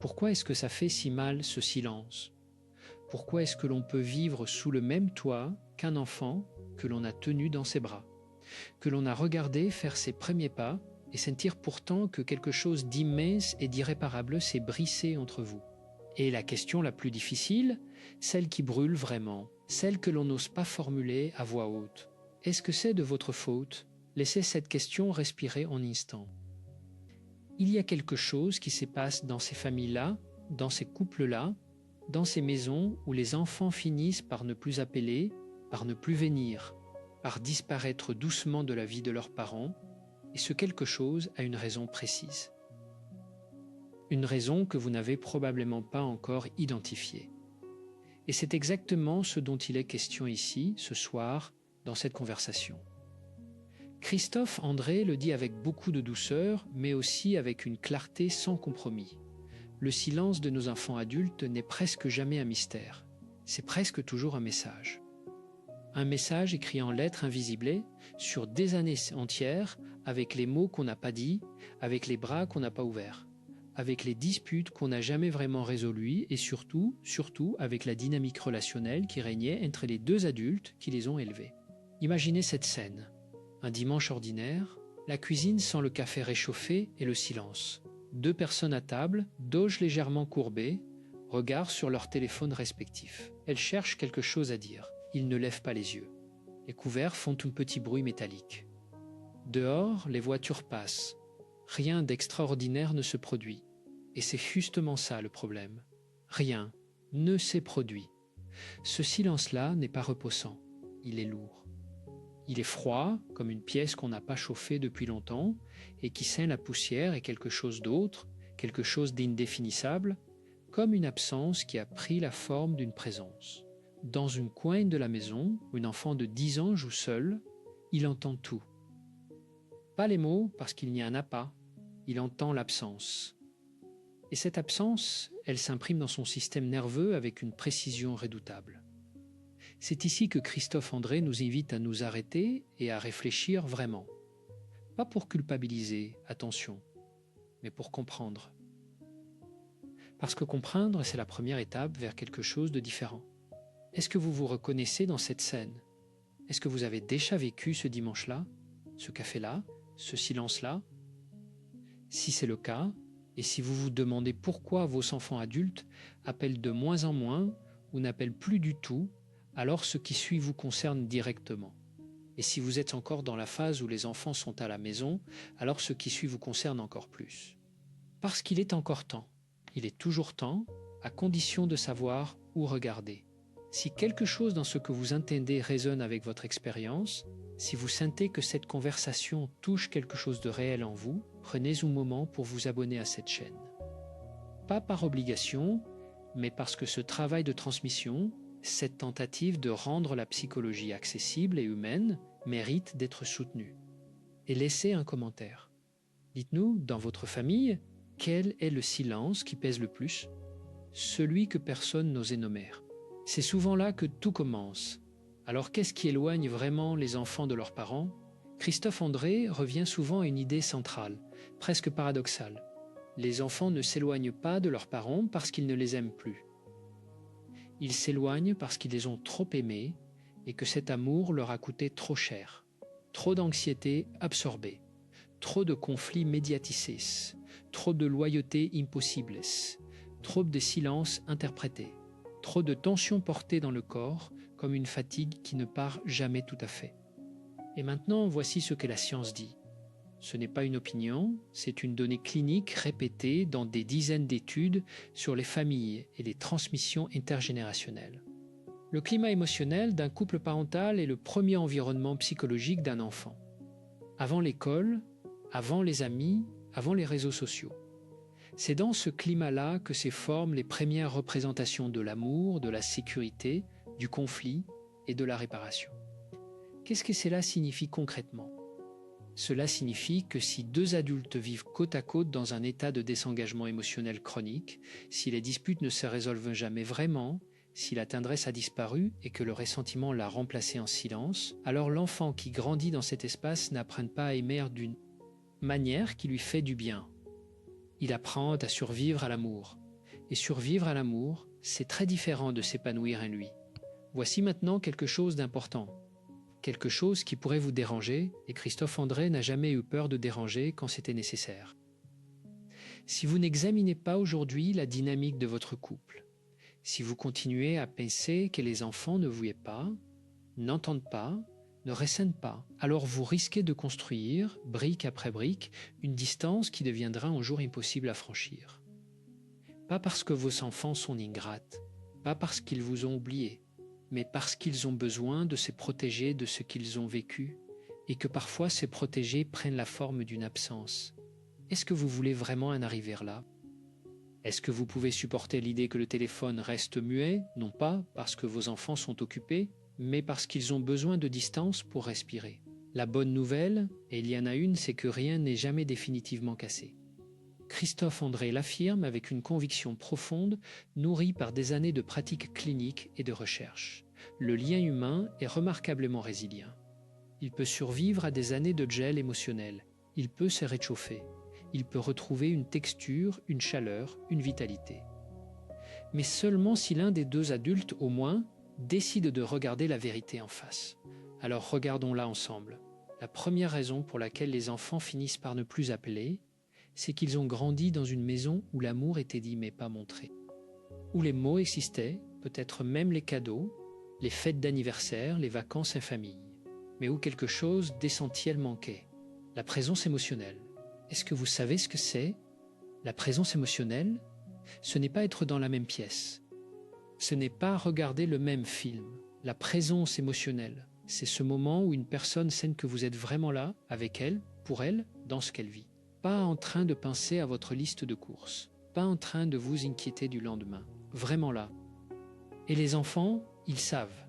Pourquoi est-ce que ça fait si mal ce silence? Pourquoi est-ce que l'on peut vivre sous le même toit qu'un enfant que l'on a tenu dans ses bras, que l'on a regardé faire ses premiers pas et sentir pourtant que quelque chose d'immense et d'irréparable s'est brisé entre vous? Et la question la plus difficile, celle qui brûle vraiment, celle que l'on n'ose pas formuler à voix haute. Est-ce que c'est de votre faute? Laissez cette question respirer un instant. Il y a quelque chose qui se passe dans ces familles-là, dans ces couples-là, dans ces maisons où les enfants finissent par ne plus appeler, par ne plus venir, par disparaître doucement de la vie de leurs parents, et ce quelque chose a une raison précise. Une raison que vous n'avez probablement pas encore identifiée. Et c'est exactement ce dont il est question ici, ce soir, dans cette conversation. Christophe André le dit avec beaucoup de douceur, mais aussi avec une clarté sans compromis. Le silence de nos enfants adultes n'est presque jamais un mystère. C'est presque toujours un message. Un message écrit en lettres invisibles sur des années entières, avec les mots qu'on n'a pas dit, avec les bras qu'on n'a pas ouverts, avec les disputes qu'on n'a jamais vraiment résolues et surtout avec la dynamique relationnelle qui régnait entre les deux adultes qui les ont élevés. Imaginez cette scène. Un dimanche ordinaire, la cuisine sent le café réchauffé et le silence. Deux personnes à table, doges légèrement courbées, regardent sur leurs téléphones respectifs. Elles cherchent quelque chose à dire. Ils ne lèvent pas les yeux. Les couverts font un petit bruit métallique. Dehors, les voitures passent. Rien d'extraordinaire ne se produit. Et c'est justement ça le problème. Rien ne s'est produit. Ce silence-là n'est pas reposant. Il est lourd. Il est froid, comme une pièce qu'on n'a pas chauffée depuis longtemps et qui sent la poussière et quelque chose d'autre, quelque chose d'indéfinissable, comme une absence qui a pris la forme d'une présence. Dans un coin de la maison, où un enfant de 10 ans joue seul, il entend tout. Pas les mots parce qu'il n'y en a pas, il entend l'absence. Et cette absence, elle s'imprime dans son système nerveux avec une précision redoutable. C'est ici que Christophe André nous invite à nous arrêter et à réfléchir vraiment. Pas pour culpabiliser, attention, mais pour comprendre. Parce que comprendre, c'est la première étape vers quelque chose de différent. Est-ce que vous vous reconnaissez dans cette scène? Est-ce que vous avez déjà vécu ce dimanche-là, ce café-là, ce silence-là? Si c'est le cas, et si vous vous demandez pourquoi vos enfants adultes appellent de moins en moins ou n'appellent plus du tout, alors ce qui suit vous concerne directement. Et si vous êtes encore dans la phase où les enfants sont à la maison, alors ce qui suit vous concerne encore plus. Parce qu'il est encore temps. Il est toujours temps, à condition de savoir où regarder. Si quelque chose dans ce que vous entendez résonne avec votre expérience, si vous sentez que cette conversation touche quelque chose de réel en vous, prenez un moment pour vous abonner à cette chaîne. Pas par obligation, mais parce que ce travail de transmission, cette tentative de rendre la psychologie accessible et humaine, mérite d'être soutenue. Et laissez un commentaire. Dites-nous, dans votre famille, quel est le silence qui pèse le plus? Celui que personne n'osait nommer. C'est souvent là que tout commence. Alors qu'est-ce qui éloigne vraiment les enfants de leurs parents? Christophe André revient souvent à une idée centrale, presque paradoxale. Les enfants ne s'éloignent pas de leurs parents parce qu'ils ne les aiment plus. Ils s'éloignent parce qu'ils les ont trop aimés et que cet amour leur a coûté trop cher. Trop d'anxiété absorbée, trop de conflits médiatisés, trop de loyauté impossibles, trop de silences interprétés, trop de tensions portées dans le corps comme une fatigue qui ne part jamais tout à fait. Et maintenant, voici ce que la science dit. Ce n'est pas une opinion, c'est une donnée clinique répétée dans des dizaines d'études sur les familles et les transmissions intergénérationnelles. Le climat émotionnel d'un couple parental est le premier environnement psychologique d'un enfant. Avant l'école, avant les amis, avant les réseaux sociaux. C'est dans ce climat-là que se forment les premières représentations de l'amour, de la sécurité, du conflit et de la réparation. Qu'est-ce que cela signifie concrètement? Cela signifie que si deux adultes vivent côte à côte dans un état de désengagement émotionnel chronique, si les disputes ne se résolvent jamais vraiment, si la tendresse a disparu et que le ressentiment l'a remplacé en silence, alors l'enfant qui grandit dans cet espace n'apprend pas à aimer d'une manière qui lui fait du bien. Il apprend à survivre à l'amour, et survivre à l'amour, c'est très différent de s'épanouir en lui. Voici maintenant quelque chose d'important. Quelque chose qui pourrait vous déranger, et Christophe André n'a jamais eu peur de déranger quand c'était nécessaire. Si vous n'examinez pas aujourd'hui la dynamique de votre couple, si vous continuez à penser que les enfants ne vous aiment pas, n'entendent pas, ne ressennent pas, alors vous risquez de construire, brique après brique, une distance qui deviendra un jour impossible à franchir. Pas parce que vos enfants sont ingrates, pas parce qu'ils vous ont oublié, mais parce qu'ils ont besoin de se protéger de ce qu'ils ont vécu et que parfois ces protégés prennent la forme d'une absence. Est-ce que vous voulez vraiment en arriver là? Est-ce que vous pouvez supporter l'idée que le téléphone reste muet, non pas parce que vos enfants sont occupés, mais parce qu'ils ont besoin de distance pour respirer? La bonne nouvelle, et il y en a une, c'est que rien n'est jamais définitivement cassé. Christophe André l'affirme avec une conviction profonde, nourrie par des années de pratiques cliniques et de recherche. Le lien humain est remarquablement résilient. Il peut survivre à des années de gel émotionnel. Il peut se réchauffer. Il peut retrouver une texture, une chaleur, une vitalité. Mais seulement si l'un des deux adultes, au moins, décide de regarder la vérité en face. Alors regardons-la ensemble. La première raison pour laquelle les enfants finissent par ne plus appeler, c'est qu'ils ont grandi dans une maison où l'amour était dit mais pas montré. Où les mots existaient, peut-être même les cadeaux, les fêtes d'anniversaire, les vacances en famille, mais où quelque chose d'essentiel manquait. La présence émotionnelle. Est-ce que vous savez ce que c'est? La présence émotionnelle, ce n'est pas être dans la même pièce. Ce n'est pas regarder le même film. La présence émotionnelle, c'est ce moment où une personne sent que vous êtes vraiment là, avec elle, pour elle, dans ce qu'elle vit. Pas en train de penser à votre liste de courses, pas en train de vous inquiéter du lendemain, vraiment là. Et les enfants, ils savent.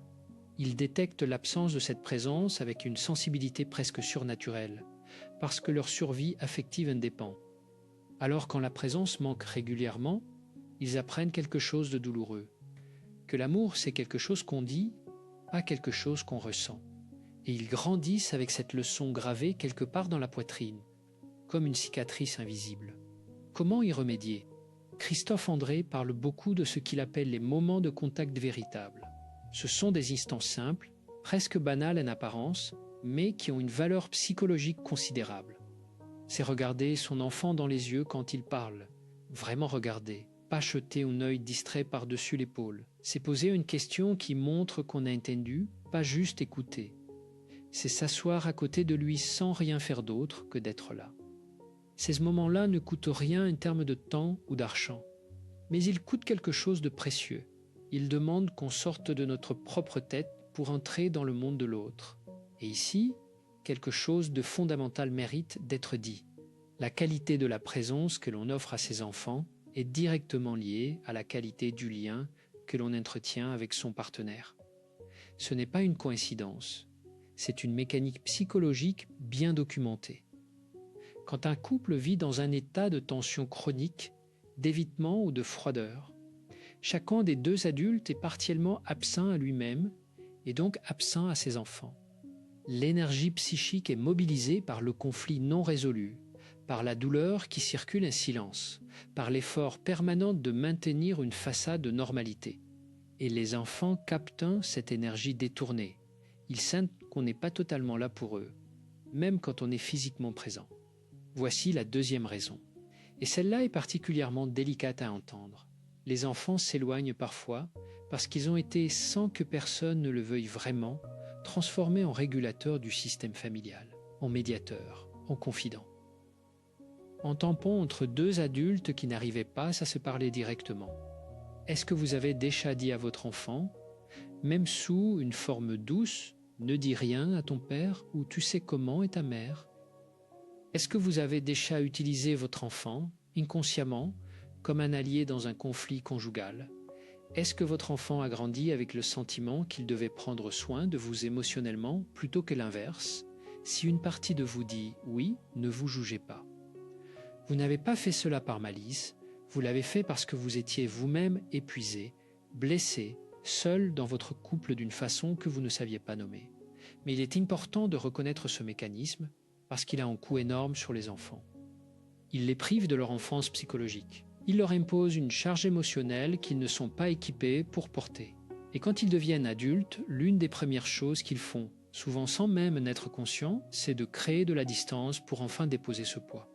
Ils détectent l'absence de cette présence avec une sensibilité presque surnaturelle, parce que leur survie affective en dépend. Alors quand la présence manque régulièrement, ils apprennent quelque chose de douloureux. Que l'amour, c'est quelque chose qu'on dit, pas quelque chose qu'on ressent. Et ils grandissent avec cette leçon gravée quelque part dans la poitrine, comme une cicatrice invisible. Comment y remédier? Christophe André parle beaucoup de ce qu'il appelle les moments de contact véritables. Ce sont des instants simples, presque banals en apparence, mais qui ont une valeur psychologique considérable. C'est regarder son enfant dans les yeux quand il parle, vraiment regarder, pas jeter un œil distrait par-dessus l'épaule. C'est poser une question qui montre qu'on a entendu, pas juste écouter. C'est s'asseoir à côté de lui sans rien faire d'autre que d'être là. Ces moments-là ne coûtent rien en termes de temps ou d'argent, mais ils coûtent quelque chose de précieux. Ils demandent qu'on sorte de notre propre tête pour entrer dans le monde de l'autre. Et ici, quelque chose de fondamental mérite d'être dit. La qualité de la présence que l'on offre à ses enfants est directement liée à la qualité du lien que l'on entretient avec son partenaire. Ce n'est pas une coïncidence, c'est une mécanique psychologique bien documentée. Quand un couple vit dans un état de tension chronique, d'évitement ou de froideur, chacun des deux adultes est partiellement absent à lui-même et donc absent à ses enfants. L'énergie psychique est mobilisée par le conflit non résolu, par la douleur qui circule en silence, par l'effort permanent de maintenir une façade de normalité. Et les enfants captent cette énergie détournée. Ils sentent qu'on n'est pas totalement là pour eux, même quand on est physiquement présent. Voici la deuxième raison. Et celle-là est particulièrement délicate à entendre. Les enfants s'éloignent parfois parce qu'ils ont été, sans que personne ne le veuille vraiment, transformés en régulateurs du système familial, en médiateurs, en confidents. En tampon entre deux adultes qui n'arrivaient pas à se parler directement. Est-ce que vous avez déjà dit à votre enfant, même sous une forme douce, ne dis rien à ton père ou tu sais comment est ta mère? Est-ce que vous avez déjà utilisé votre enfant, inconsciemment, comme un allié dans un conflit conjugal? Est-ce que votre enfant a grandi avec le sentiment qu'il devait prendre soin de vous émotionnellement plutôt que l'inverse? Si une partie de vous dit « oui », ne vous jugez pas. Vous n'avez pas fait cela par malice, vous l'avez fait parce que vous étiez vous-même épuisé, blessé, seul dans votre couple d'une façon que vous ne saviez pas nommer. Mais il est important de reconnaître ce mécanisme parce qu'il a un coût énorme sur les enfants. Il les prive de leur enfance psychologique. Il leur impose une charge émotionnelle qu'ils ne sont pas équipés pour porter. Et quand ils deviennent adultes, l'une des premières choses qu'ils font, souvent sans même en être conscients, c'est de créer de la distance pour enfin déposer ce poids.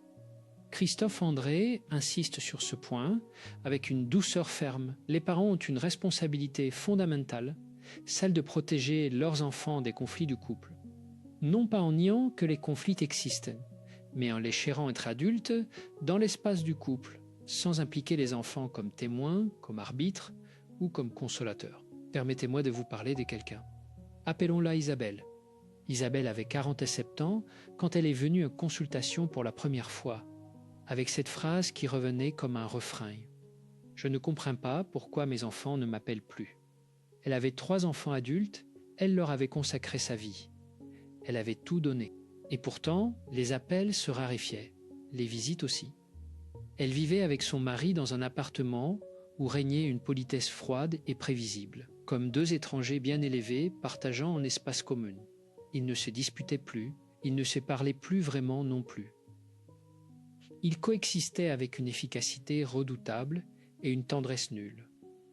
Christophe André insiste sur ce point avec une douceur ferme. Les parents ont une responsabilité fondamentale, celle de protéger leurs enfants des conflits du couple. Non pas en niant que les conflits existent, mais en les chérant être adultes dans l'espace du couple, sans impliquer les enfants comme témoins, comme arbitres ou comme consolateurs. Permettez-moi de vous parler de quelqu'un. Appelons-la Isabelle. Isabelle avait 47 ans quand elle est venue en consultation pour la première fois, avec cette phrase qui revenait comme un refrain. « Je ne comprends pas pourquoi mes enfants ne m'appellent plus. » Elle avait 3 enfants adultes, elle leur avait consacré sa vie. Elle avait tout donné. Et pourtant, les appels se raréfiaient, les visites aussi. Elle vivait avec son mari dans un appartement où régnait une politesse froide et prévisible, comme 2 étrangers bien élevés partageant un espace commun. Ils ne se disputaient plus, ils ne se parlaient plus vraiment non plus. Ils coexistaient avec une efficacité redoutable et une tendresse nulle.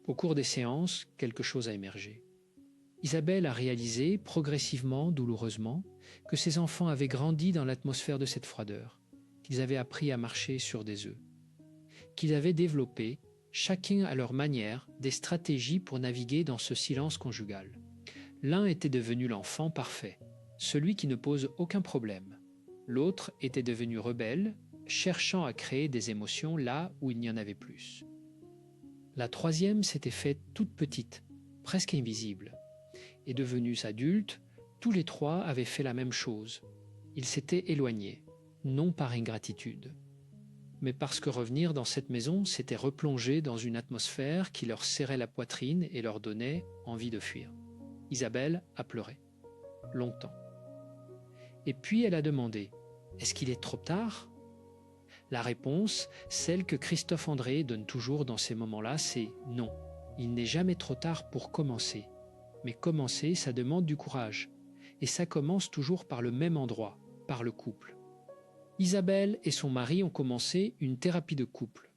Au cours des séances, quelque chose a émergé. Isabelle a réalisé, progressivement, douloureusement, que ses enfants avaient grandi dans l'atmosphère de cette froideur, qu'ils avaient appris à marcher sur des œufs, qu'ils avaient développé, chacun à leur manière, des stratégies pour naviguer dans ce silence conjugal. L'un était devenu l'enfant parfait, celui qui ne pose aucun problème. L'autre était devenu rebelle, cherchant à créer des émotions là où il n'y en avait plus. La troisième s'était faite toute petite, presque invisible. Et devenus adultes, tous les 3 avaient fait la même chose. Ils s'étaient éloignés, non par ingratitude, mais parce que revenir dans cette maison, c'était replonger dans une atmosphère qui leur serrait la poitrine et leur donnait envie de fuir. Isabelle a pleuré, longtemps. Et puis elle a demandé « Est-ce qu'il est trop tard ?» La réponse, celle que Christophe André donne toujours dans ces moments-là, c'est « Non, il n'est jamais trop tard pour commencer. » Mais commencer, ça demande du courage. Et ça commence toujours par le même endroit, par le couple. Isabelle et son mari ont commencé une thérapie de couple.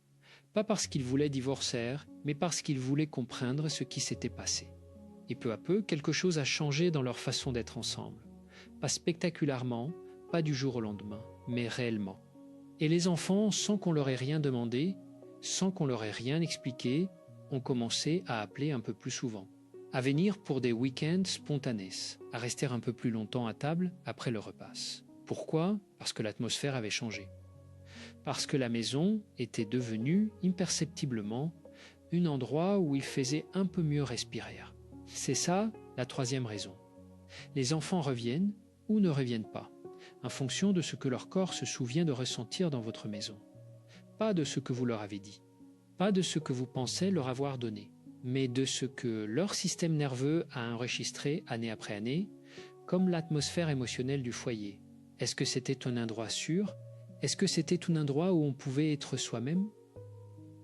Pas parce qu'ils voulaient divorcer, mais parce qu'ils voulaient comprendre ce qui s'était passé. Et peu à peu, quelque chose a changé dans leur façon d'être ensemble. Pas spectaculairement, pas du jour au lendemain, mais réellement. Et les enfants, sans qu'on leur ait rien demandé, sans qu'on leur ait rien expliqué, ont commencé à appeler un peu plus souvent, à venir pour des week-ends spontanés, à rester un peu plus longtemps à table après le repas. Pourquoi ? Parce que l'atmosphère avait changé. Parce que la maison était devenue, imperceptiblement, un endroit où il faisait un peu mieux respirer. C'est ça la troisième raison. Les enfants reviennent ou ne reviennent pas, en fonction de ce que leur corps se souvient de ressentir dans votre maison. Pas de ce que vous leur avez dit, pas de ce que vous pensez leur avoir donné, mais de ce que leur système nerveux a enregistré année après année, comme l'atmosphère émotionnelle du foyer. Est-ce que c'était un endroit sûr ? Est-ce que c'était un endroit où on pouvait être soi-même ?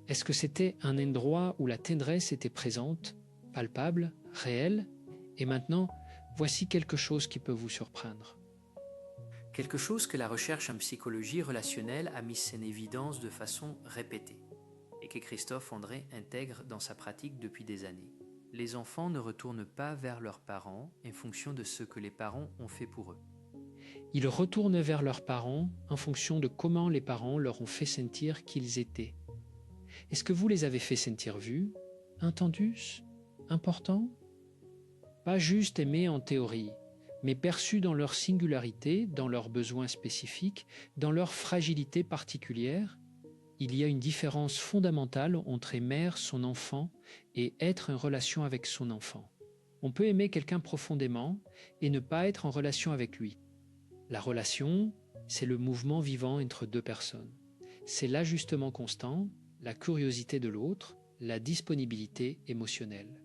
Est-ce que c'était un endroit où la tendresse était présente, palpable, réelle ? Et maintenant, voici quelque chose qui peut vous surprendre. Quelque chose que la recherche en psychologie relationnelle a mis en évidence de façon répétée, et que Christophe André intègre dans sa pratique depuis des années. Les enfants ne retournent pas vers leurs parents en fonction de ce que les parents ont fait pour eux. Ils retournent vers leurs parents en fonction de comment les parents leur ont fait sentir qu'ils étaient. Est-ce que vous les avez fait sentir vus, entendus, importants ? Pas juste aimés en théorie, mais perçus dans leur singularité, dans leurs besoins spécifiques, dans leur fragilité particulière. Il y a une différence fondamentale entre aimer son enfant et être en relation avec son enfant. On peut aimer quelqu'un profondément et ne pas être en relation avec lui. La relation, c'est le mouvement vivant entre 2 personnes. C'est l'ajustement constant, la curiosité de l'autre, la disponibilité émotionnelle.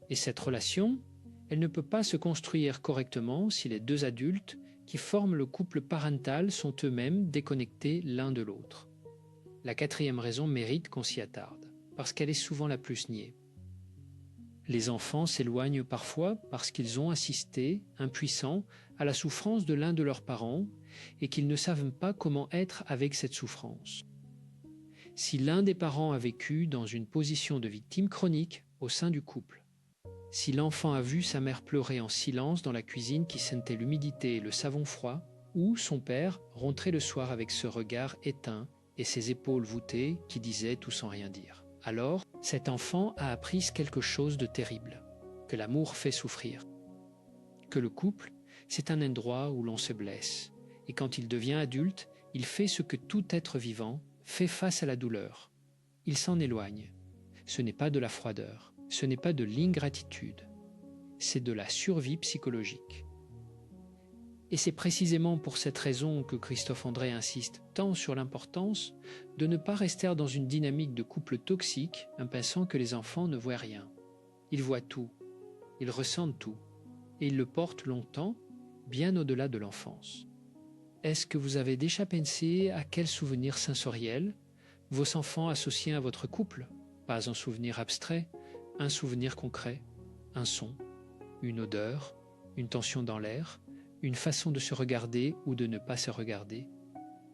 Et cette relation, elle ne peut pas se construire correctement si les 2 adultes qui forment le couple parental sont eux-mêmes déconnectés l'un de l'autre. La 4e raison mérite qu'on s'y attarde, parce qu'elle est souvent la plus niée. Les enfants s'éloignent parfois parce qu'ils ont assisté, impuissants, à la souffrance de l'un de leurs parents et qu'ils ne savent pas comment être avec cette souffrance. si l'un des parents a vécu dans une position de victime chronique au sein du couple. Si l'enfant a vu sa mère pleurer en silence dans la cuisine qui sentait l'humidité et le savon froid, ou son père rentrer le soir avec ce regard éteint et ses épaules voûtées qui disaient tout sans rien dire. Alors, cet enfant a appris quelque chose de terrible, que l'amour fait souffrir, que le couple, c'est un endroit où l'on se blesse, et quand il devient adulte, il fait ce que tout être vivant fait face à la douleur. Il s'en éloigne. Ce n'est pas de la froideur, ce n'est pas de l'ingratitude, c'est de la survie psychologique. Et c'est précisément pour cette raison que Christophe André insiste tant sur l'importance de ne pas rester dans une dynamique de couple toxique en pensant que les enfants ne voient rien. Ils voient tout, ils ressentent tout, et ils le portent longtemps, bien au-delà de l'enfance. Est-ce que vous avez déjà pensé à quel souvenir sensoriel vos enfants associent à votre couple? Pas un souvenir abstrait, un souvenir concret, un son, une odeur, une tension dans l'air, une façon de se regarder ou de ne pas se regarder.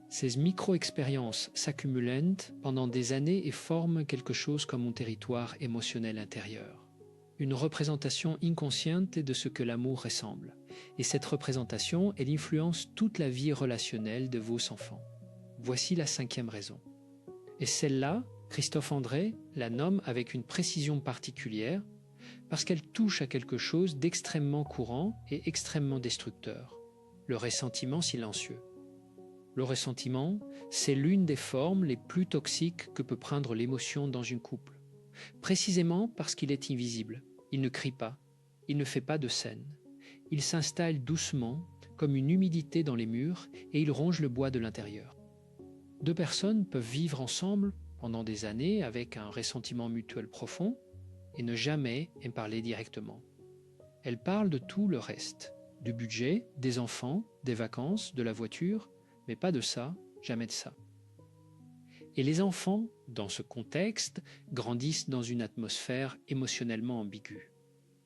Ces micro-expériences s'accumulent pendant des années et forment quelque chose comme un territoire émotionnel intérieur. Une représentation inconsciente de ce que l'amour ressemble. Et cette représentation, elle influence toute la vie relationnelle de vos enfants. Voici la 5e raison. Et celle-là, Christophe André la nomme avec une précision particulière parce qu'elle touche à quelque chose d'extrêmement courant et extrêmement destructeur, le ressentiment silencieux. Le ressentiment, c'est l'une des formes les plus toxiques que peut prendre l'émotion dans un couple, précisément parce qu'il est invisible. Il ne crie pas, il ne fait pas de scène. Il s'installe doucement, comme une humidité dans les murs, et il ronge le bois de l'intérieur. 2 personnes peuvent vivre ensemble pendant des années avec un ressentiment mutuel profond, et ne jamais en parler directement. Elle parle de tout le reste, du budget, des enfants, des vacances, de la voiture, mais pas de ça, jamais de ça. Et les enfants, dans ce contexte, grandissent dans une atmosphère émotionnellement ambiguë.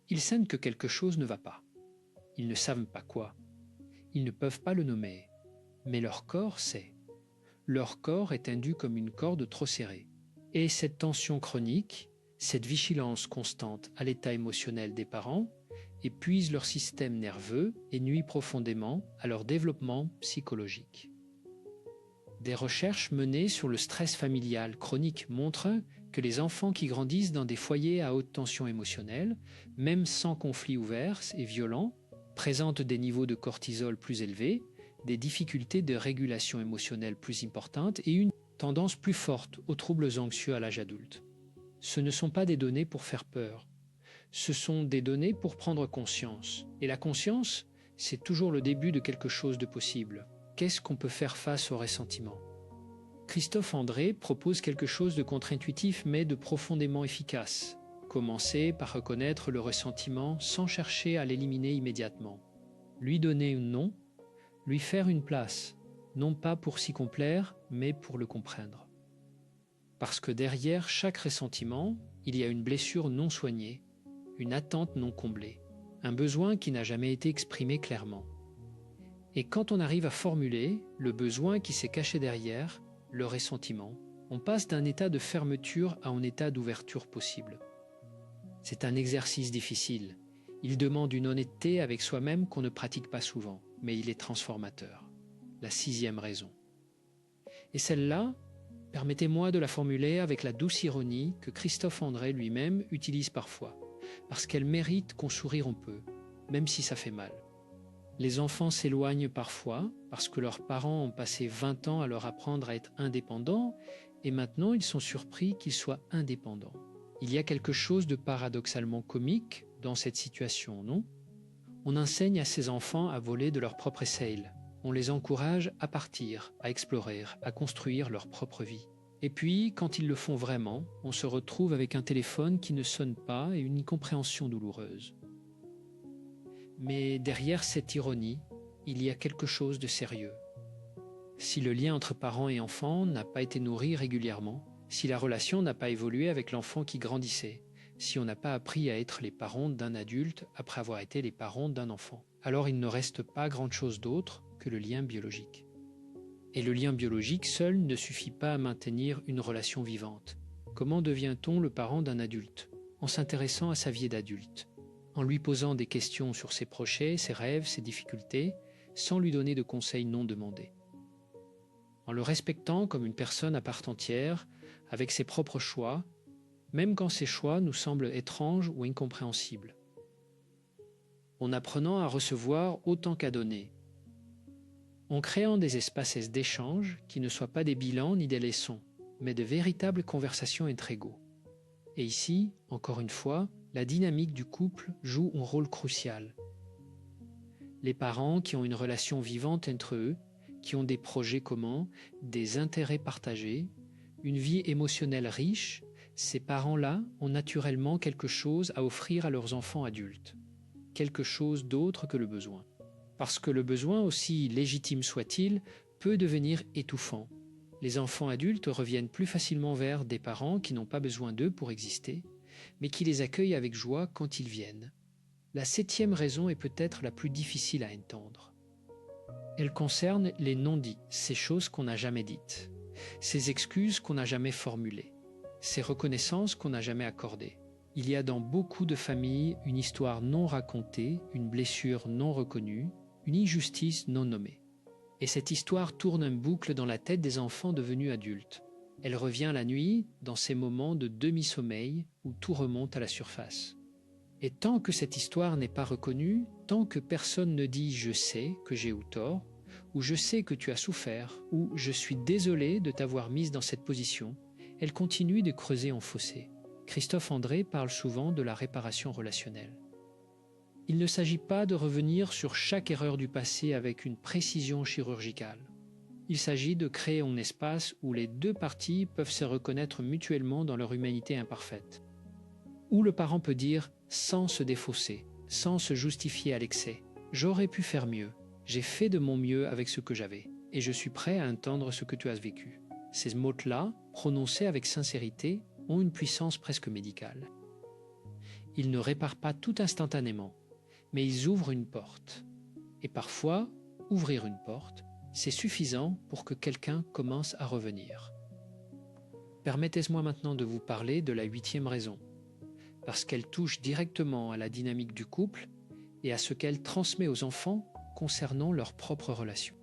Ils sentent que quelque chose ne va pas. Ils ne savent pas quoi. Ils ne peuvent pas le nommer. Mais leur corps sait. Leur corps est tendu comme une corde trop serrée. Et cette tension chronique, cette vigilance constante à l'état émotionnel des parents épuise leur système nerveux et nuit profondément à leur développement psychologique. Des recherches menées sur le stress familial chronique montrent que les enfants qui grandissent dans des foyers à haute tension émotionnelle, même sans conflits ouverts et violents, présentent des niveaux de cortisol plus élevés, des difficultés de régulation émotionnelle plus importantes et une tendance plus forte aux troubles anxieux à l'âge adulte. Ce ne sont pas des données pour faire peur. Ce sont des données pour prendre conscience. Et la conscience, c'est toujours le début de quelque chose de possible. Qu'est-ce qu'on peut faire face au ressentiment? Christophe André propose quelque chose de contre-intuitif mais de profondément efficace. Commencer par reconnaître le ressentiment sans chercher à l'éliminer immédiatement. Lui donner un nom, lui faire une place, non pas pour s'y complaire, mais pour le comprendre. Parce que derrière chaque ressentiment, il y a une blessure non soignée, une attente non comblée, un besoin qui n'a jamais été exprimé clairement. Et quand on arrive à formuler le besoin qui s'est caché derrière, le ressentiment, on passe d'un état de fermeture à un état d'ouverture possible. C'est un exercice difficile. Il demande une honnêteté avec soi-même qu'on ne pratique pas souvent, mais il est transformateur. La 6e raison. Et celle-là, permettez-moi de la formuler avec la douce ironie que Christophe André lui-même utilise parfois, parce qu'elle mérite qu'on sourire un peu, même si ça fait mal. Les enfants s'éloignent parfois parce que leurs parents ont passé 20 ans à leur apprendre à être indépendants et maintenant ils sont surpris qu'ils soient indépendants. Il y a quelque chose de paradoxalement comique dans cette situation, non? On enseigne à ces enfants à voler de leur propre aile. On les encourage à partir, à explorer, à construire leur propre vie. Et puis, quand ils le font vraiment, on se retrouve avec un téléphone qui ne sonne pas et une incompréhension douloureuse. Mais derrière cette ironie, il y a quelque chose de sérieux. Si le lien entre parents et enfants n'a pas été nourri régulièrement, si la relation n'a pas évolué avec l'enfant qui grandissait, si on n'a pas appris à être les parents d'un adulte après avoir été les parents d'un enfant, alors il ne reste pas grand-chose d'autre que le lien biologique. Et le lien biologique seul ne suffit pas à maintenir une relation vivante. Comment devient-on le parent d'un adulte? En s'intéressant à sa vie d'adulte, en lui posant des questions sur ses projets, ses rêves, ses difficultés, sans lui donner de conseils non demandés. En le respectant comme une personne à part entière, avec ses propres choix, même quand ces choix nous semblent étranges ou incompréhensibles. En apprenant à recevoir autant qu'à donner. En créant des espaces d'échange qui ne soient pas des bilans ni des leçons, mais de véritables conversations entre égaux. Et ici, encore une fois, la dynamique du couple joue un rôle crucial. Les parents qui ont une relation vivante entre eux, qui ont des projets communs, des intérêts partagés, une vie émotionnelle riche, ces parents-là ont naturellement quelque chose à offrir à leurs enfants adultes, quelque chose d'autre que le besoin. Parce que le besoin, aussi légitime soit-il, peut devenir étouffant. Les enfants adultes reviennent plus facilement vers des parents qui n'ont pas besoin d'eux pour exister, mais qui les accueillent avec joie quand ils viennent. La 7e raison est peut-être la plus difficile à entendre. Elle concerne les non-dits, ces choses qu'on n'a jamais dites, ces excuses qu'on n'a jamais formulées, ces reconnaissances qu'on n'a jamais accordées. Il y a dans beaucoup de familles une histoire non racontée, une blessure non reconnue, une injustice non nommée. Et cette histoire tourne en boucle dans la tête des enfants devenus adultes. Elle revient la nuit, dans ces moments de demi-sommeil où tout remonte à la surface. Et tant que cette histoire n'est pas reconnue, tant que personne ne dit « je sais que j'ai eu tort » ou « je sais que tu as souffert » ou « je suis désolé de t'avoir mise dans cette position », elle continue de creuser en fossé. Christophe André parle souvent de la réparation relationnelle. Il ne s'agit pas de revenir sur chaque erreur du passé avec une précision chirurgicale. Il s'agit de créer un espace où les deux parties peuvent se reconnaître mutuellement dans leur humanité imparfaite. Où le parent peut dire, sans se défausser, sans se justifier à l'excès, « J'aurais pu faire mieux, j'ai fait de mon mieux avec ce que j'avais, et je suis prêt à entendre ce que tu as vécu. » Ces mots-là, prononcés avec sincérité, ont une puissance presque médicale. Ils ne réparent pas tout instantanément, mais ils ouvrent une porte. Et parfois, ouvrir une porte, c'est suffisant pour que quelqu'un commence à revenir. Permettez-moi maintenant de vous parler de la 8e raison, parce qu'elle touche directement à la dynamique du couple et à ce qu'elle transmet aux enfants concernant leur propre relation.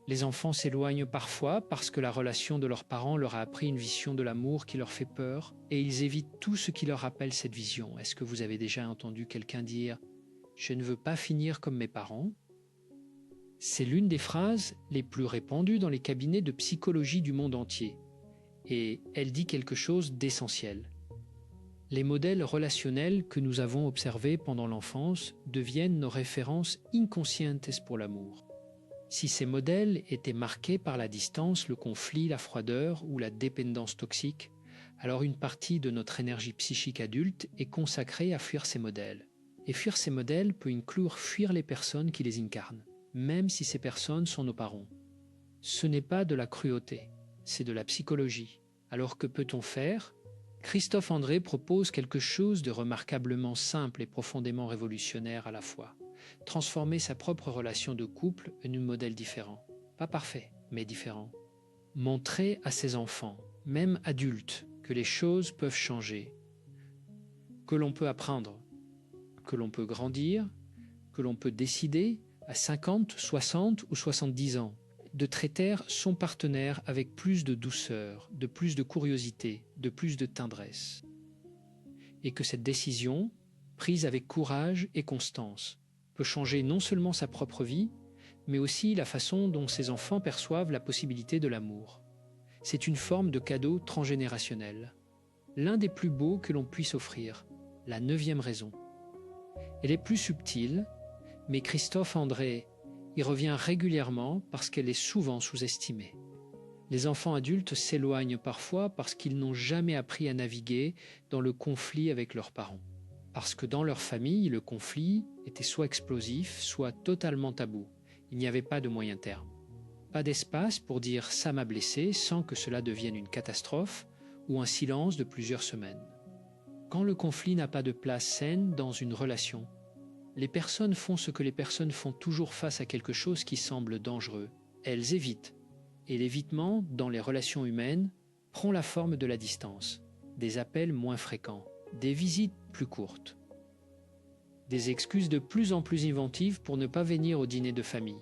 Les enfants s'éloignent parfois parce que la relation de leurs parents leur a appris une vision de l'amour qui leur fait peur et ils évitent tout ce qui leur rappelle cette vision. Est-ce que vous avez déjà entendu quelqu'un dire « Je ne veux pas finir comme mes parents » ? C'est l'une des phrases les plus répandues dans les cabinets de psychologie du monde entier et elle dit quelque chose d'essentiel. Les modèles relationnels que nous avons observés pendant l'enfance deviennent nos références inconscientes pour l'amour. Si ces modèles étaient marqués par la distance, le conflit, la froideur ou la dépendance toxique, alors une partie de notre énergie psychique adulte est consacrée à fuir ces modèles. Et fuir ces modèles peut inclure fuir les personnes qui les incarnent, même si ces personnes sont nos parents. Ce n'est pas de la cruauté, c'est de la psychologie. Alors que peut-on faire ? Christophe André propose quelque chose de remarquablement simple et profondément révolutionnaire à la fois. Transformer sa propre relation de couple en un modèle différent. Pas parfait, mais différent. Montrer à ses enfants, même adultes, que les choses peuvent changer, que l'on peut apprendre, que l'on peut grandir, que l'on peut décider à 50, 60 ou 70 ans de traiter son partenaire avec plus de douceur, de plus de curiosité, de plus de tendresse. Et que cette décision, prise avec courage et constance, peut changer non seulement sa propre vie, mais aussi la façon dont ses enfants perçoivent la possibilité de l'amour. C'est une forme de cadeau transgénérationnel. L'un des plus beaux que l'on puisse offrir, la 9e raison. Elle est plus subtile, mais Christophe André y revient régulièrement parce qu'elle est souvent sous-estimée. Les enfants adultes s'éloignent parfois parce qu'ils n'ont jamais appris à naviguer dans le conflit avec leurs parents. Parce que dans leur famille, le conflit était soit explosif, soit totalement tabou. Il n'y avait pas de moyen terme. Pas d'espace pour dire « ça m'a blessé » sans que cela devienne une catastrophe ou un silence de plusieurs semaines. Quand le conflit n'a pas de place saine dans une relation, les personnes font ce que les personnes font toujours face à quelque chose qui semble dangereux. Elles évitent. et l'évitement dans les relations humaines prend la forme de la distance, des appels moins fréquents, des visites plus courtes, des excuses de plus en plus inventives pour ne pas venir au dîner de famille.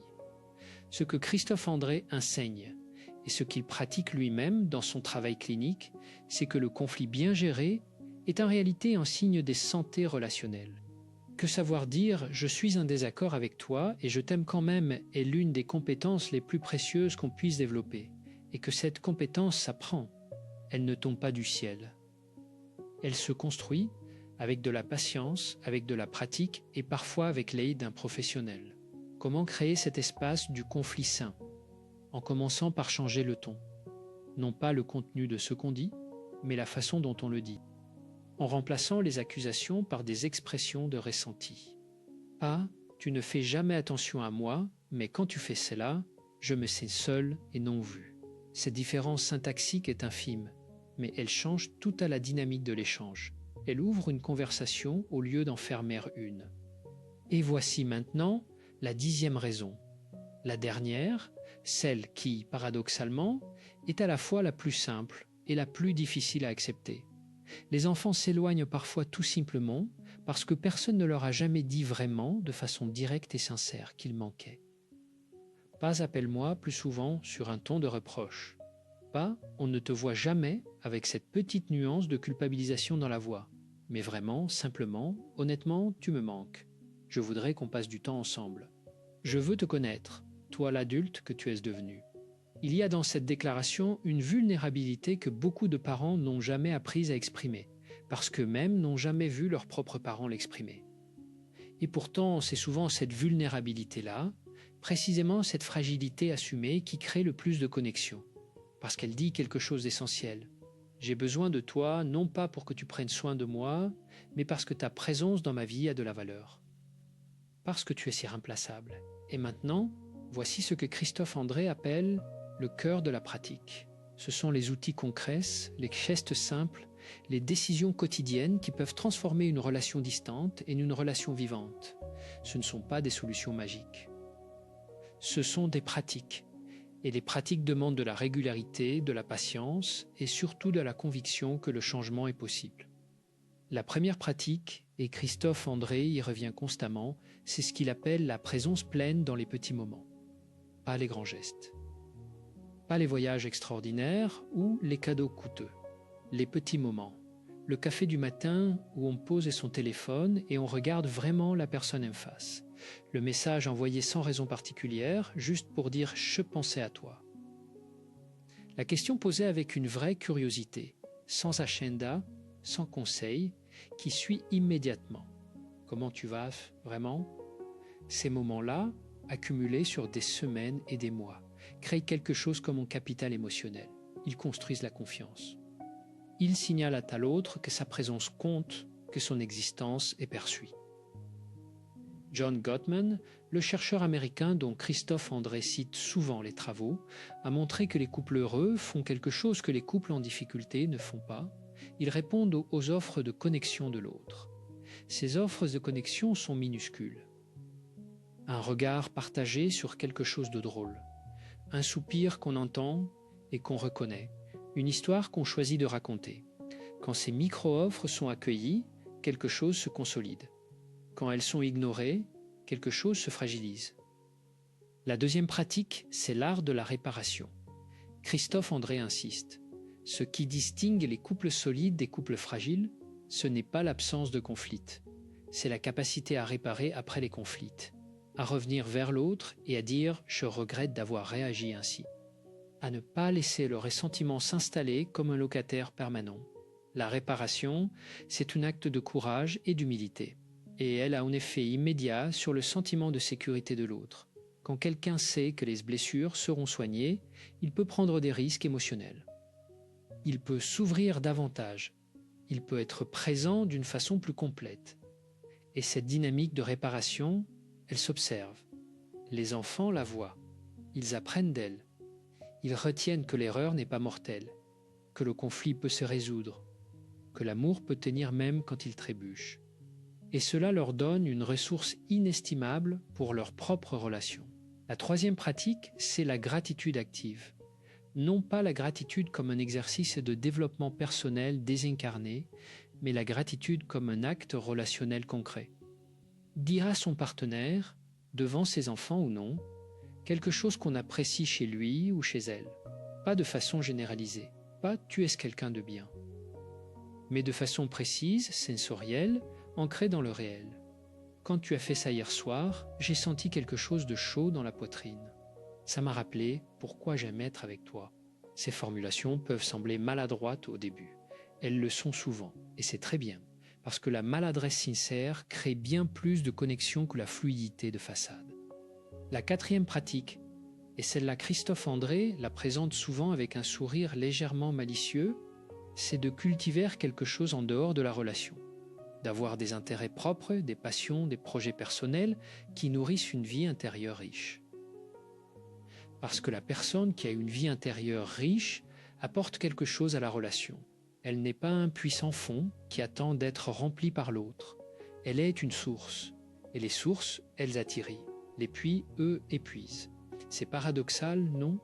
Ce que Christophe André enseigne et ce qu'il pratique lui-même dans son travail clinique, c'est que le conflit bien géré est en réalité un signe de santé relationnelle. Que savoir dire « je suis en désaccord avec toi et je t'aime quand même » est l'une des compétences les plus précieuses qu'on puisse développer, et que cette compétence s'apprend, elle ne tombe pas du ciel. Elle se construit avec de la patience, avec de la pratique et parfois avec l'aide d'un professionnel. Comment créer cet espace du conflit sain? En commençant par changer le ton. Non pas le contenu de ce qu'on dit, mais la façon dont on le dit. En remplaçant les accusations par des expressions de ressenti. Pas « tu ne fais jamais attention à moi, mais quand tu fais cela, je me sens seul et non vu ». Cette différence syntaxique est infime, mais elle change tout à la dynamique de l'échange. Elle ouvre une conversation au lieu d'en fermer une. Et voici maintenant la 10e raison. La dernière, celle qui, paradoxalement, est à la fois la plus simple et la plus difficile à accepter. Les enfants s'éloignent parfois tout simplement parce que personne ne leur a jamais dit vraiment, de façon directe et sincère, qu'ils manquaient. Pas « appelle-moi » plus souvent sur un ton de reproche. Pas « on ne te voit jamais » avec cette petite nuance de culpabilisation dans la voix. Mais vraiment, simplement, honnêtement, tu me manques. Je voudrais qu'on passe du temps ensemble. Je veux te connaître, toi l'adulte que tu es devenu. Il y a dans cette déclaration une vulnérabilité que beaucoup de parents n'ont jamais apprise à exprimer, parce qu'eux-mêmes n'ont jamais vu leurs propres parents l'exprimer. Et pourtant, c'est souvent cette vulnérabilité-là, précisément cette fragilité assumée, qui crée le plus de connexion, parce qu'elle dit quelque chose d'essentiel. J'ai besoin de toi, non pas pour que tu prennes soin de moi, mais parce que ta présence dans ma vie a de la valeur. Parce que tu es si irremplaçable. Et maintenant, voici ce que Christophe André appelle le cœur de la pratique. Ce sont les outils concrets, les gestes simples, les décisions quotidiennes qui peuvent transformer une relation distante en une relation vivante. Ce ne sont pas des solutions magiques. Ce sont des pratiques. Et les pratiques demandent de la régularité, de la patience et surtout de la conviction que le changement est possible. La première pratique, et Christophe André y revient constamment, c'est ce qu'il appelle la présence pleine dans les petits moments. Pas les grands gestes. Pas les voyages extraordinaires ou les cadeaux coûteux. Les petits moments. Le café du matin où on pose son téléphone et on regarde vraiment la personne en face. Le message envoyé sans raison particulière, juste pour dire « je pensais à toi ». La question posée avec une vraie curiosité, sans agenda, sans conseil, qui suit immédiatement. Comment tu vas vraiment? Ces moments-là, accumulés sur des semaines et des mois, créent quelque chose comme un capital émotionnel. Ils construisent la confiance. Ils signalent à l'autre que sa présence compte, que son existence est perçue. John Gottman, le chercheur américain dont Christophe André cite souvent les travaux, a montré que les couples heureux font quelque chose que les couples en difficulté ne font pas. Ils répondent aux offres de connexion de l'autre. Ces offres de connexion sont minuscules. Un regard partagé sur quelque chose de drôle. Un soupir qu'on entend et qu'on reconnaît. Une histoire qu'on choisit de raconter. Quand ces micro-offres sont accueillies, quelque chose se consolide. Quand elles sont ignorées, quelque chose se fragilise. La deuxième pratique, c'est l'art de la réparation. Christophe André insiste. Ce qui distingue les couples solides des couples fragiles, ce n'est pas l'absence de conflit. C'est la capacité à réparer après les conflits, à revenir vers l'autre et à dire « je regrette d'avoir réagi ainsi ». À ne pas laisser le ressentiment s'installer comme un locataire permanent. La réparation, c'est un acte de courage et d'humilité. Et elle a un effet immédiat sur le sentiment de sécurité de l'autre. Quand quelqu'un sait que les blessures seront soignées, il peut prendre des risques émotionnels. Il peut s'ouvrir davantage. Il peut être présent d'une façon plus complète. Et cette dynamique de réparation, elle s'observe. Les enfants la voient. Ils apprennent d'elle. Ils retiennent que l'erreur n'est pas mortelle, que le conflit peut se résoudre, que l'amour peut tenir même quand il trébuche. Et cela leur donne une ressource inestimable pour leur propre relation. La troisième pratique, c'est la gratitude active. non pas la gratitude comme un exercice de développement personnel désincarné, mais la gratitude comme un acte relationnel concret. Dire à son partenaire, devant ses enfants ou non, quelque chose qu'on apprécie chez lui ou chez elle, pas de façon généralisée, pas « tu es quelqu'un de bien », mais de façon précise, sensorielle, ancrée dans le réel. Quand tu as fait ça hier soir, j'ai senti quelque chose de chaud dans la poitrine. Ça m'a rappelé pourquoi j'aime être avec toi. Ces formulations peuvent sembler maladroites au début. Elles le sont souvent, et c'est très bien, parce que la maladresse sincère crée bien plus de connexion que la fluidité de façade. La quatrième pratique, et celle-là Christophe André la présente souvent avec un sourire légèrement malicieux, c'est de cultiver quelque chose en dehors de la relation, d'avoir des intérêts propres, des passions, des projets personnels qui nourrissent une vie intérieure riche. Parce que la personne qui a une vie intérieure riche apporte quelque chose à la relation. Elle n'est pas un puissant fond qui attend d'être rempli par l'autre. Elle est une source. Et les sources, elles attirent. Les puits, eux, épuisent. C'est paradoxal, non?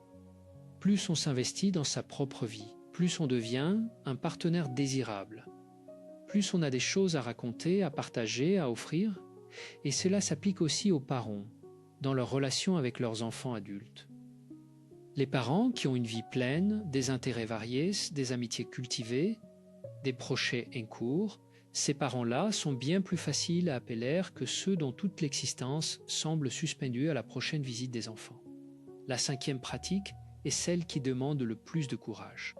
Plus on s'investit dans sa propre vie, plus on devient un partenaire désirable. Plus on a des choses à raconter, à partager, à offrir. Et cela s'applique aussi aux parents, dans leur relation avec leurs enfants adultes. Les parents qui ont une vie pleine, des intérêts variés, des amitiés cultivées, des projets en cours, ces parents-là sont bien plus faciles à appeler que ceux dont toute l'existence semble suspendue à la prochaine visite des enfants. La cinquième pratique est celle qui demande le plus de courage.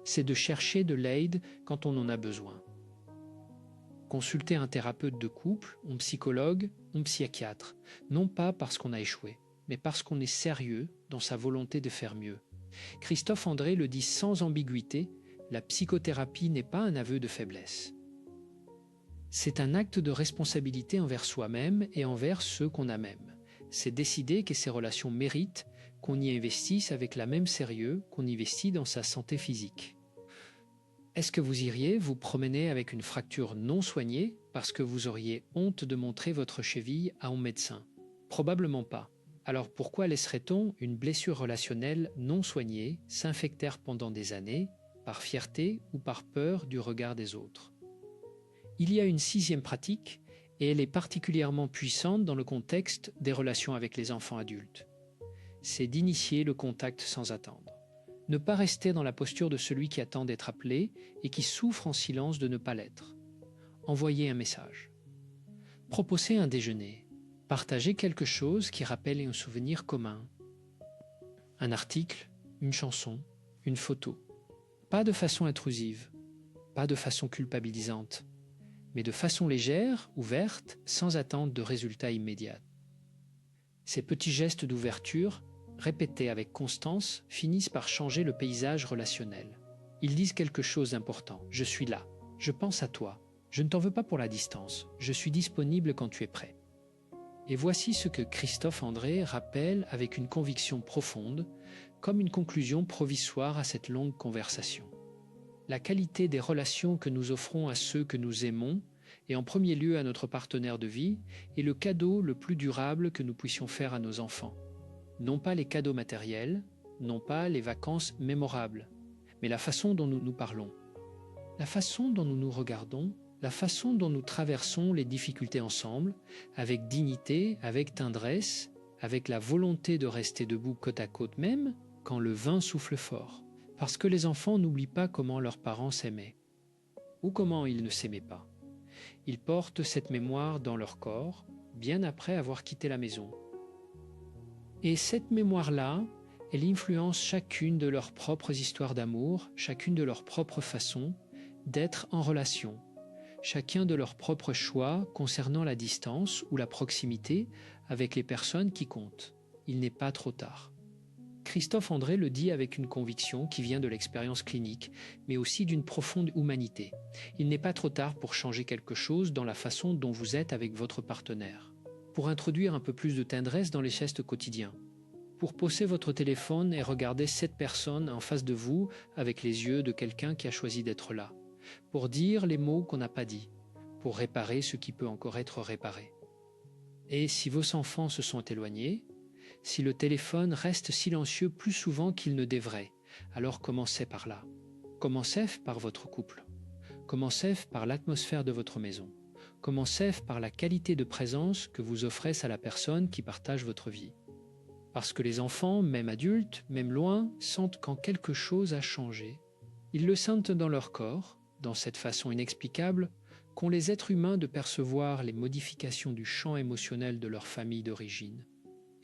C'est de chercher de l'aide quand on en a besoin. Consulter un thérapeute de couple, un psychologue, un psychiatre, non pas parce qu'on a échoué, mais parce qu'on est sérieux dans sa volonté de faire mieux. Christophe André le dit sans ambiguïté, la psychothérapie n'est pas un aveu de faiblesse. C'est un acte de responsabilité envers soi-même et envers ceux qu'on aime. C'est décider que ces relations méritent qu'on y investisse avec la même sérieux qu'on investit dans sa santé physique. Est-ce que vous iriez vous promener avec une fracture non soignée parce que vous auriez honte de montrer votre cheville à un médecin? Probablement pas. Alors pourquoi laisserait-on une blessure relationnelle non soignée s'infecter pendant des années, par fierté ou par peur du regard des autres? Il y a une sixième pratique, et elle est particulièrement puissante dans le contexte des relations avec les enfants adultes. C'est d'initier le contact sans attendre. Ne pas rester dans la posture de celui qui attend d'être appelé et qui souffre en silence de ne pas l'être. Envoyer un message. Proposer un déjeuner. Partager quelque chose qui rappelle un souvenir commun. Un article, une chanson, une photo. Pas de façon intrusive, pas de façon culpabilisante, mais de façon légère, ouverte, sans attente de résultats immédiats. Ces petits gestes d'ouverture, répétés avec constance, finissent par changer le paysage relationnel. Ils disent quelque chose d'important. Je suis là, je pense à toi, je ne t'en veux pas pour la distance, je suis disponible quand tu es prêt. Et voici ce que Christophe André rappelle avec une conviction profonde, comme une conclusion provisoire à cette longue conversation. La qualité des relations que nous offrons à ceux que nous aimons, et en premier lieu à notre partenaire de vie, est le cadeau le plus durable que nous puissions faire à nos enfants. Non pas les cadeaux matériels, non pas les vacances mémorables, mais la façon dont nous nous parlons, la façon dont nous nous regardons, la façon dont nous traversons les difficultés ensemble, avec dignité, avec tendresse, avec la volonté de rester debout côte à côte même quand le vent souffle fort. Parce que les enfants n'oublient pas comment leurs parents s'aimaient, ou comment ils ne s'aimaient pas. Ils portent cette mémoire dans leur corps, bien après avoir quitté la maison. Et cette mémoire-là, elle influence chacune de leurs propres histoires d'amour, chacune de leurs propres façons d'être en relation, chacun de leurs propres choix concernant la distance ou la proximité avec les personnes qui comptent. Il n'est pas trop tard. Christophe André le dit avec une conviction qui vient de l'expérience clinique, mais aussi d'une profonde humanité. Il n'est pas trop tard pour changer quelque chose dans la façon dont vous êtes avec votre partenaire, pour introduire un peu plus de tendresse dans les gestes quotidiens, pour poser votre téléphone et regarder cette personne en face de vous avec les yeux de quelqu'un qui a choisi d'être là, pour dire les mots qu'on n'a pas dit, pour réparer ce qui peut encore être réparé. Et si vos enfants se sont éloignés, Si le téléphone reste silencieux plus souvent qu'il ne devrait, alors commencez par là. Commencez par votre couple. Commencez par l'atmosphère de votre maison. Commencez par la qualité de présence que vous offrez à la personne qui partage votre vie. Parce que les enfants, même adultes, même loin, sentent quand quelque chose a changé. Ils le sentent dans leur corps, dans cette façon inexplicable qu'ont les êtres humains de percevoir les modifications du champ émotionnel de leur famille d'origine.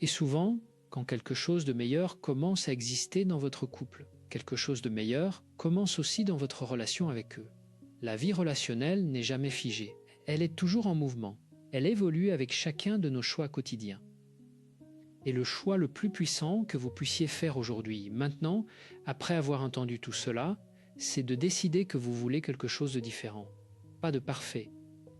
Et souvent, quand quelque chose de meilleur commence à exister dans votre couple, quelque chose de meilleur commence aussi dans votre relation avec eux. La vie relationnelle n'est jamais figée, elle est toujours en mouvement, elle évolue avec chacun de nos choix quotidiens. Et le choix le plus puissant que vous puissiez faire aujourd'hui, maintenant, après avoir entendu tout cela, c'est de décider que vous voulez quelque chose de différent. Pas de parfait,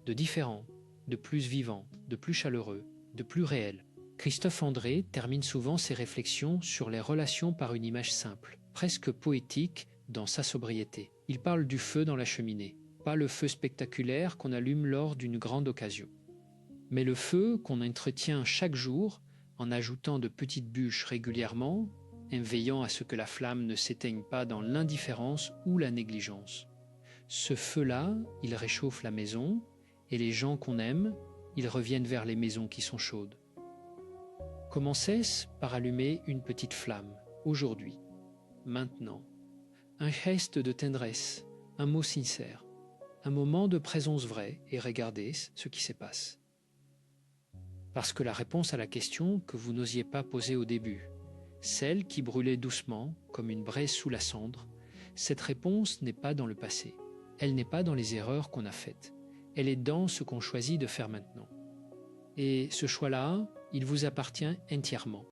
de différent, de plus vivant, de plus chaleureux, de plus réel. Christophe André termine souvent ses réflexions sur les relations par une image simple, presque poétique dans sa sobriété. Il parle du feu dans la cheminée, pas le feu spectaculaire qu'on allume lors d'une grande occasion, mais le feu qu'on entretient chaque jour en ajoutant de petites bûches régulièrement, en veillant à ce que la flamme ne s'éteigne pas dans l'indifférence ou la négligence. Ce feu-là, il réchauffe la maison, et les gens qu'on aime, ils reviennent vers les maisons qui sont chaudes. Commencez par allumer une petite flamme, aujourd'hui, maintenant. Un geste de tendresse, un mot sincère, un moment de présence vraie et regardez ce qui se passe. Parce que la réponse à la question que vous n'osiez pas poser au début, celle qui brûlait doucement comme une braise sous la cendre, cette réponse n'est pas dans le passé. Elle n'est pas dans les erreurs qu'on a faites. Elle est dans ce qu'on choisit de faire maintenant. Et ce choix-là, il vous appartient entièrement.